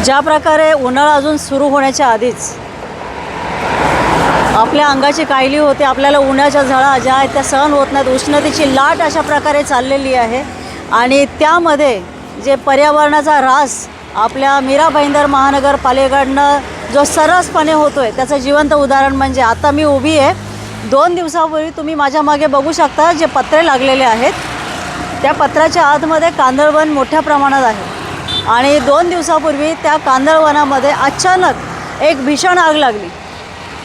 ज्या प्रकारे उन्हाळा अजून सुरू होण्याच्या आधीच आपल्या अंगाची काहिली होते, आपल्याला उन्हाच्या झळा ज्या आहेत त्या सहन होत नाहीत, उष्णतेची लाट अशा प्रकारे चाललेली आहे आणि त्यामध्ये जे पर्यावरणाचा ऱ्हास आपल्या मीरा भाईंदर महानगरपालिकेकडनं जो सर्रासपणे होतो आहे त्याचं जिवंत उदाहरण म्हणजे आता मी उभी आहे. 2 दिवसापूर्वी तुम्ही माझ्या मागे बघू शकता जे पत्रे लागलेले आहेत त्या पत्राच्या आतमध्ये कांदळवन मोठ्या प्रमाणात आहे आणि 2 दिवसापूर्वी त्या कांदळवनामध्ये अचानक एक भीषण आग लागली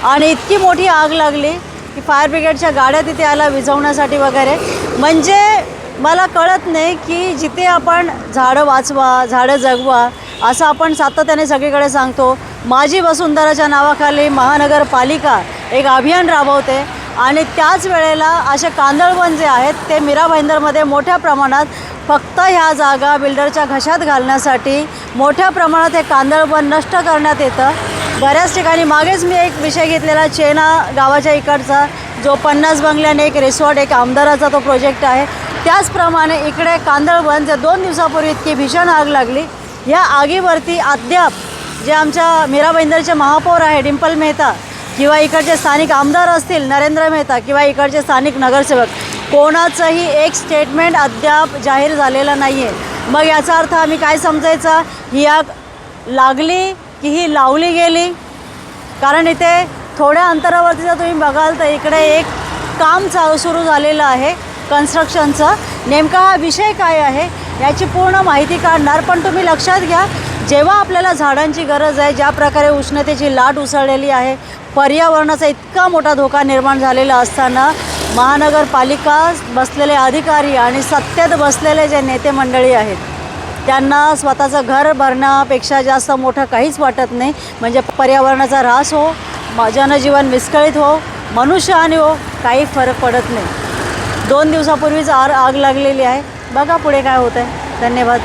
आणि इतकी मोठी आग लागली की फायर ब्रिगेडच्या गाड्या तिथे आल्या विझवण्यासाठी वगैरे. म्हणजे मला कळत नाही की जिथे आपण झाडं वाचवा, झाडं जगवा असं आपण सातत्याने सगळीकडे सांगतो. माझी वसुंधराच्या नावाखाली महानगरपालिका एक अभियान राबवते आणि त्याच वेळेला असे कांदळवन जे आहेत ते मीरा भाईंदरमध्ये मोठ्या प्रमाणात फक्त ह्या जागा बिल्डरच्या घशात घालण्यासाठी मोठ्या प्रमाणात हे कांदळवन नष्ट करण्यात येतं. बऱ्याच ठिकाणी मागेच मी एक विषय घेतलेला चेना गावाच्या इकडचा जो 50 बंगल्याने एक रिसॉर्ट एक आमदाराचा तो प्रोजेक्ट आहे. त्याचप्रमाणे इकडे कांदळवन जे 2 दिवसापूर्वी इतकी भीषण आग लागली. या आगीवरती अद्याप जे आमच्या मीरा भाईंदरचे महापौर आहे डिंपल मेहता किंवा इकडचे स्थानिक आमदार असतील नरेंद्र मेहता किंवा इकडचे स्थानिक नगरसेवक कोणाचंही एक स्टेटमेंट अद्याप जाहीर झालेलं नाही आहे. मग याचा अर्थ आम्ही काय समजायचा, ही आग लागली की ही लावली गेली? कारण इथे थोड्या अंतरावरती जर तुम्ही बघाल तर इकडे एक काम सुरू झालेलं आहे कन्स्ट्रक्शनचं. नेमका हा विषय काय आहे याची पूर्ण माहिती काढणार. पण तुम्ही लक्षात घ्या, जेव्हा आपल्याला झाडांची गरज आहे, ज्या प्रकारे उष्णतेची लाट उसळलेली आहे, पर्यावरणाचा इतका मोठा धोका निर्माण झालेला असताना महानगरपालिका बसलेले अधिकारी आणि सत्तेत बसलेले जे नेते मंडळी आहेत त्यांना स्वतःचं घर भरण्यापेक्षा जास्त मोठं काहीच वाटत नाही. म्हणजे पर्यावरणाचा ऱ्हास हो, जनजीवन विस्कळीत हो, मनुष्यहानी हो, काही फरक पडत नाही. 2 दिवसापूर्वीच आग लागलेली आहे. बघा पुढे काय होतं आहे. धन्यवाद.